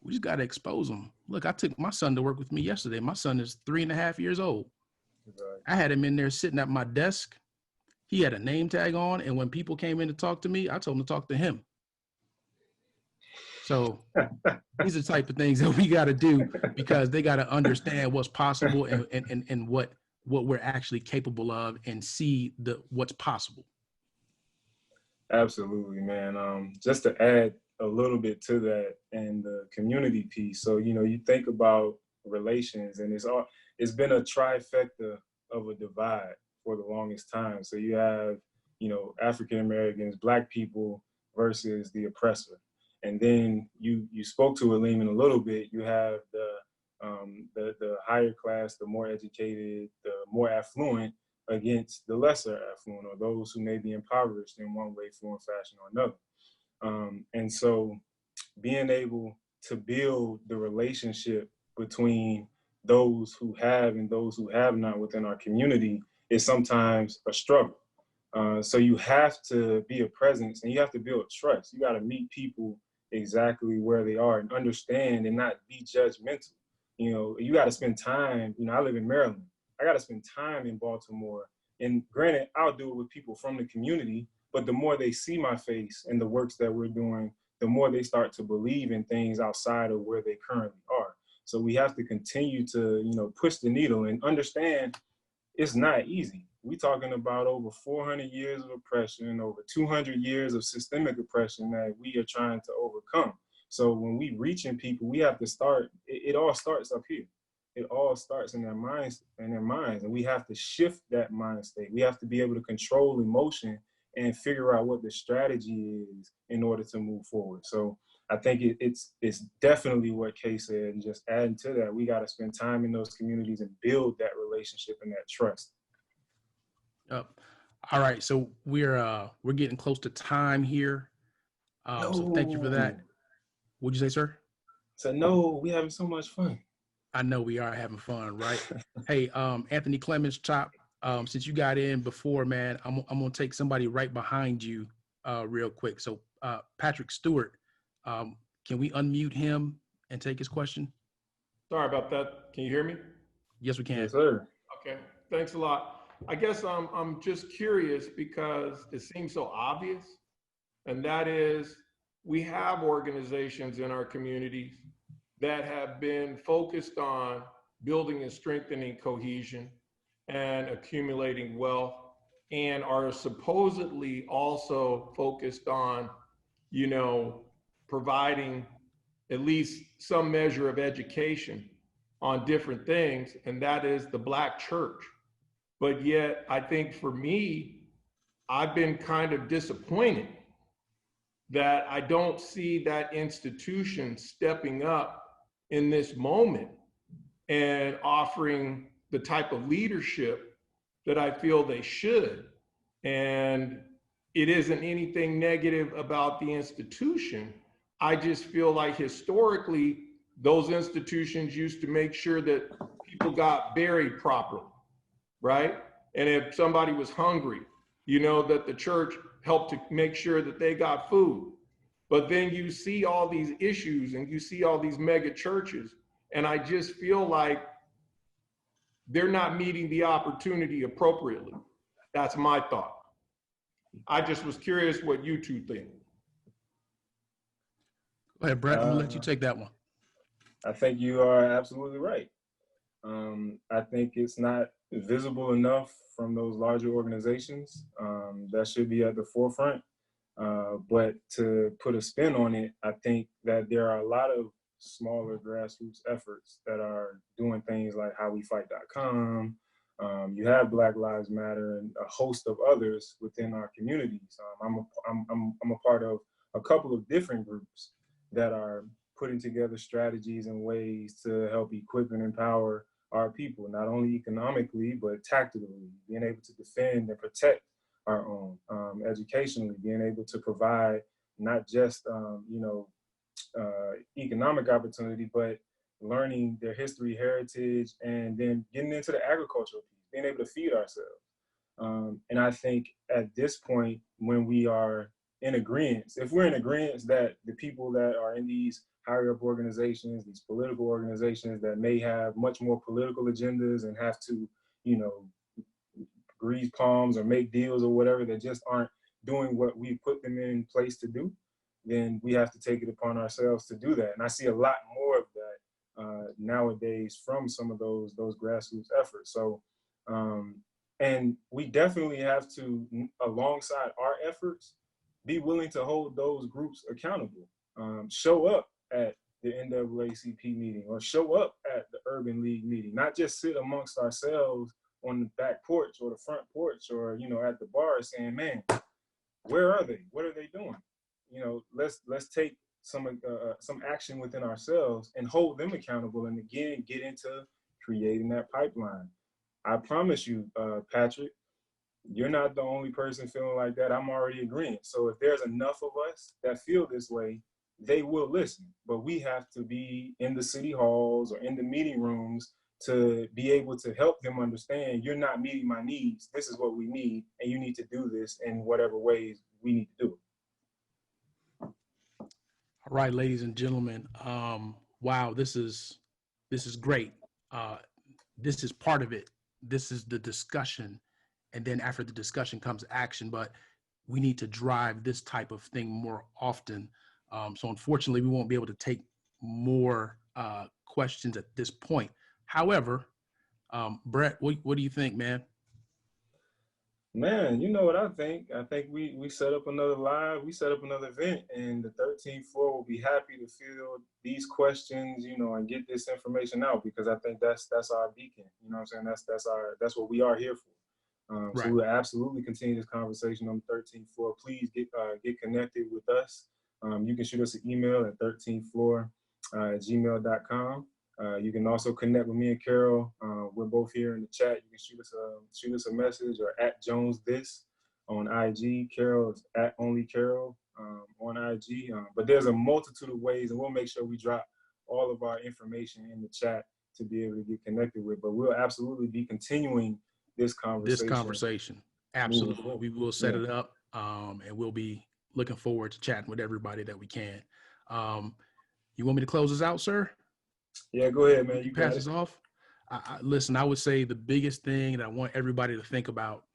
we just got to expose them. Look, I took my son to work with me yesterday. My son is 3.5 years old. I had him in there sitting at my desk. He had a name tag on, and when people came in to talk to me, I told them to talk to him. So these are the type of things that we got to do, because they got to understand what's possible and what we're actually capable of, and see what's possible. Absolutely, man. Just to add a little bit to that and the community piece. So, you know, you think about relations, and it's been a trifecta of a divide for the longest time. So you have, you know, African Americans, Black people versus the oppressor. And then you spoke to Aleem in a little bit. You have the higher class, the more educated, the more affluent against the lesser affluent, or those who may be impoverished in one way, form, fashion, or another. And so being able to build the relationship between those who have and those who have not within our community is sometimes a struggle. So you have to be a presence, and you have to build trust. You got to meet people exactly where they are and understand and not be judgmental. You know, you got to spend time. You know, I live in Maryland. I got to spend time in Baltimore. And granted, I'll do it with people from the community, But the more they see my face and the works that we're doing, the more they start to believe in things outside of where they currently are. So we have to continue to, you know, push the needle and understand it's not easy. We're talking about over 400 years of oppression, over 200 years of systemic oppression that we are trying to overcome. So when we reaching people, we have to start, it all starts up here. It all starts in their minds, and we have to shift that mind state. We have to be able to control emotion and figure out what the strategy is in order to move forward. So I think it's definitely what Kay said, and just adding to that, we got to spend time in those communities and build that relationship and that trust. Yep. All right, so we're getting close to time here. So thank you for that. What'd you say, sir? So no, we having so much fun. I know we are having fun, right? Hey, Anthony Clemens, Chop, since you got in before, man, I'm gonna take somebody right behind you real quick. So Patrick Stewart, can we unmute him and take his question? Sorry about that. Can you hear me? Yes, we can. Yes, sir. Okay, thanks a lot. I guess I'm just curious because it seems so obvious, and that is we have organizations in our communities that have been focused on building and strengthening cohesion and accumulating wealth, and are supposedly also focused on, you know, providing at least some measure of education on different things, and that is the Black church. But yet, I think for me, I've been kind of disappointed that I don't see that institution stepping up in this moment and offering the type of leadership that I feel they should. And it isn't anything negative about the institution. I just feel like historically, those institutions used to make sure that people got buried properly, right? And if somebody was hungry, you know, that the church helped to make sure that they got food. But then you see all these issues and you see all these mega churches, and I just feel like they're not meeting the opportunity appropriately. That's my thought. I just was curious what you two think. Go ahead, Brett. I'm gonna let you take that one. I think you are absolutely right. I think it's not visible enough from those larger organizations that should be at the forefront. But to put a spin on it, I think that there are a lot of smaller grassroots efforts that are doing things like howwefight.com. You have Black Lives Matter and a host of others within our communities. I'm a part of a couple of different groups that are putting together strategies and ways to help equip and empower our people, not only economically, but tactically, being able to defend and protect our own, educationally, being able to provide not just, economic opportunity, but learning their history, heritage, and then getting into the agricultural piece, being able to feed ourselves. And I think at this point, when we are in agreement, if we're in agreement that the people that are in these higher up organizations, these political organizations that may have much more political agendas and have to, grease palms or make deals or whatever, that just aren't doing what we put them in place to do, then we have to take it upon ourselves to do that. And I see a lot more of that nowadays from some of those grassroots efforts. So, and we definitely have to, alongside our efforts, be willing to hold those groups accountable. Show up at the NAACP meeting or show up at the Urban League meeting, not just sit amongst ourselves on the back porch or the front porch or, at the bar saying, man, where are they? What are they doing? Let's take some action within ourselves and hold them accountable, and again, get into creating that pipeline. I promise you, Patrick, you're not the only person feeling like that. I'm already agreeing. So if there's enough of us that feel this way, they will listen. But we have to be in the city halls or in the meeting rooms to be able to help them understand, you're not meeting my needs. This is what we need, and you need to do this in whatever ways we need to do it. All right, ladies and gentlemen. Wow, this is great. This is part of it. This is the discussion. And then after the discussion comes action. But we need to drive this type of thing more often. So unfortunately, we won't be able to take more questions at this point. However, Brett, what do you think, man? Man, you know what I think? I think we set up another live, we set up another event, and the 13th floor will be happy to field these questions, you know, and get this information out, because I think that's our beacon. You know what I'm saying? That's what we are here for. Right. So we'll absolutely continue this conversation on the 13th floor. Please get connected with us. You can shoot us an email at 13thfloor@gmail.com. You can also connect with me and Carol. We're both here in the chat. You can shoot us a message, or at Jones this on IG. Carol is at only Carol on IG. But there's a multitude of ways, and we'll make sure we drop all of our information in the chat to be able to get connected with. But we'll absolutely be continuing this conversation. Absolutely. We will set it up, and we'll be looking forward to chatting with everybody that we can. You want me to close this out, sir? Yeah, go ahead, man. You pass us off. Listen, I would say the biggest thing that I want everybody to think about,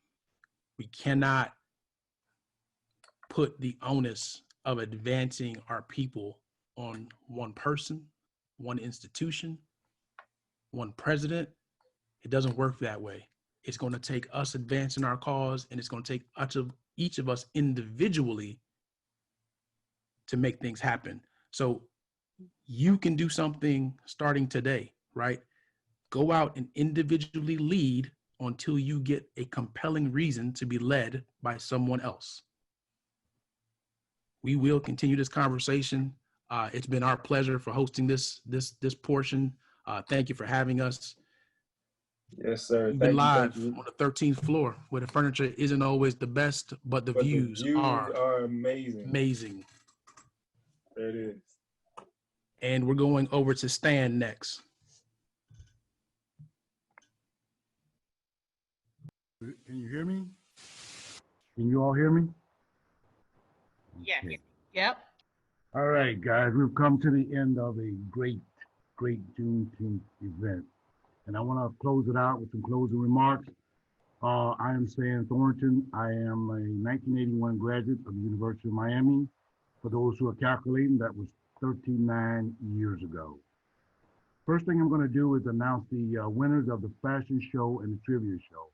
we cannot put the onus of advancing our people on one person, one institution, one president. It doesn't work that way. It's going to take us advancing our cause, and it's going to take each of us individually to make things happen. So you can do something starting today, right? Go out and individually lead until you get a compelling reason to be led by someone else. We will continue this conversation. It's been our pleasure for hosting this portion. Thank you for having us. Yes, sir. We've been live on the 13th floor, where the furniture isn't always the best, but the views are amazing. Amazing. There it is. And we're going over to Stan next. Can you hear me? Can you all hear me? Yes. Okay. Yep. All right, guys, we've come to the end of a great Juneteenth event. And I want to close it out with some closing remarks. I am Stan Thornton. I am a 1981 graduate of the University of Miami. For those who are calculating, that was 39 years ago. First thing I'm going to do is announce the winners of the fashion show and the trivia show.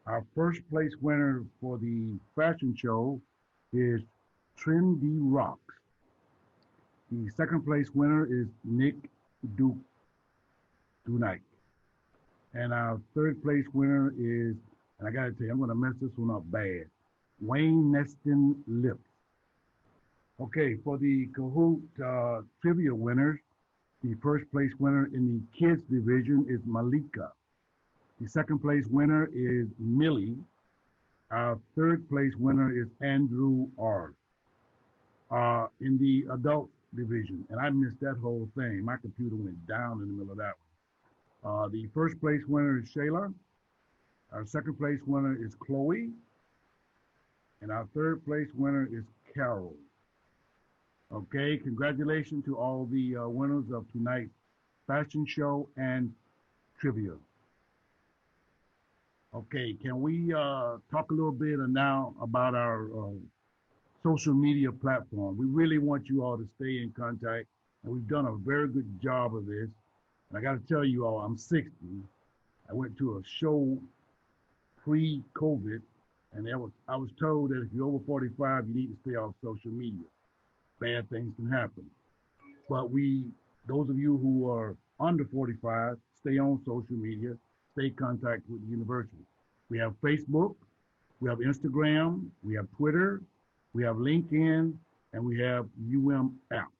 Our first place winner for the fashion show is Trendy Rocks. The second place winner is Nick Duke Tonight. And our third place winner is, and I gotta tell you, I'm gonna mess this one up bad, Wayne Neston Lips. Okay, for the Kahoot trivia winners, the first place winner in the kids division is Malika. The second place winner is Millie. Our third place winner is Andrew R. In the adult division, and I missed that whole thing. My computer went down in the middle of that one. The first place winner is Shayla. Our second place winner is Chloe. And our third place winner is Carol. Okay, congratulations to all the winners of tonight's fashion show and trivia. Okay, can we talk a little bit now about our social media platform? We really want you all to stay in contact, and we've done a very good job of this. And I got to tell you all, I'm 60. I went to a show pre-COVID, and I was told that if you're over 45, you need to stay off social media. Bad things can happen. But those of you who are under 45, stay on social media, stay in contact with the university. We have Facebook, we have Instagram, we have Twitter, we have LinkedIn, and we have UM app.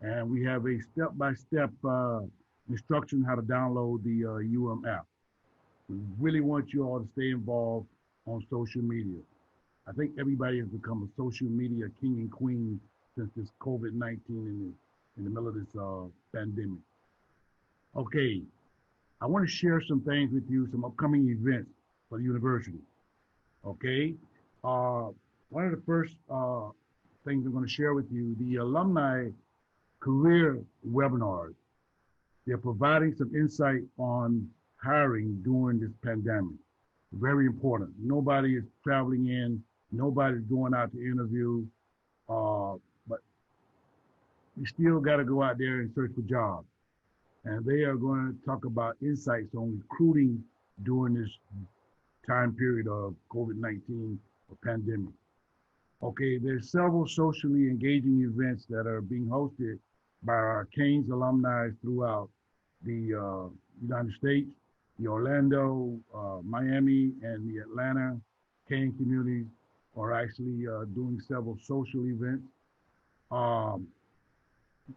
And we have a step-by-step instruction how to download the UM app. We really want you all to stay involved on social media. I think everybody has become a social media king and queen since this COVID-19 in the middle of this pandemic. Okay, I want to share some things with you, some upcoming events for the university. Okay, one of the first things I'm going to share with you, the alumni career webinars. They're providing some insight on hiring during this pandemic. Very important. Nobody is traveling in Nobody's going out to interview, but we still got to go out there and search for jobs. And they are going to talk about insights on recruiting during this time period of COVID-19 or pandemic. Okay, there's several socially engaging events that are being hosted by our Canes alumni throughout the United States, the Orlando, Miami, and the Atlanta Cane communities are actually doing several social events.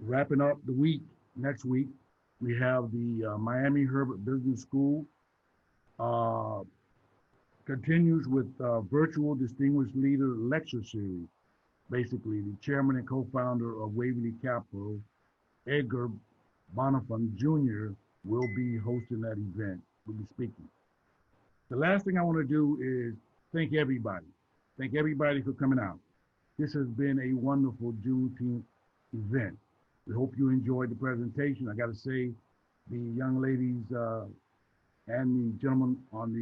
Wrapping up the week, next week, we have the Miami Herbert Business School. Continues with virtual distinguished leader lecture series. Basically, the chairman and co-founder of Waverly Capital, Edgar Bonifant Jr., will be hosting that event, will be speaking. The last thing I want to do is thank everybody. Thank everybody for coming out. This has been a wonderful Juneteenth event. We hope you enjoyed the presentation. I got to say, the young ladies and the gentlemen on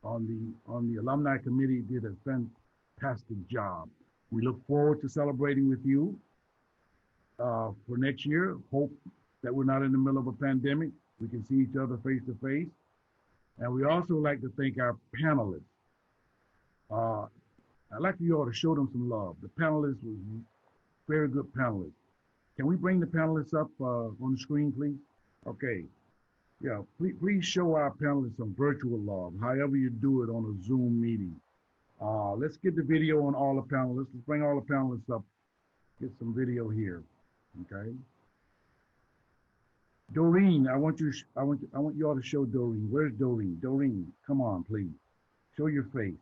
the alumni committee did a fantastic job. We look forward to celebrating with you for next year. Hope that we're not in the middle of a pandemic. We can see each other face to face. And we also like to thank our panelists. I'd like you all to show them some love. The panelists were very good panelists. Can we bring the panelists up on the screen, please? Okay. Yeah, please show our panelists some virtual love, however you do it on a Zoom meeting. Let's get the video on all the panelists. Let's bring all the panelists up. Get some video here, okay? Doreen, I want you all to show Doreen. Where's Doreen? Doreen, come on, please. Show your face.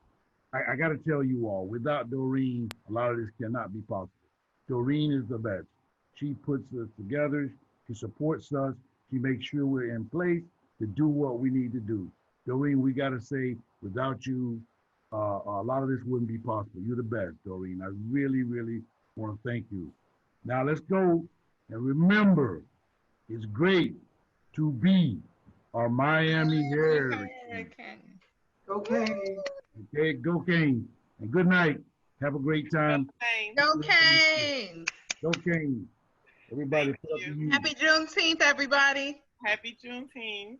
I got to tell you all, without Doreen, a lot of this cannot be possible. Doreen is the best. She puts us together. She supports us. She makes sure we're in place to do what we need to do. Doreen, we got to say, without you, a lot of this wouldn't be possible. You're the best, Doreen. I really, really want to thank you. Now let's go and remember, it's great to be our Miami Heritage. Go Canes. Okay, go Canes. And good night. Have a great time. Go Canes. Go Canes. Everybody, Happy Juneteenth, everybody. Happy Juneteenth.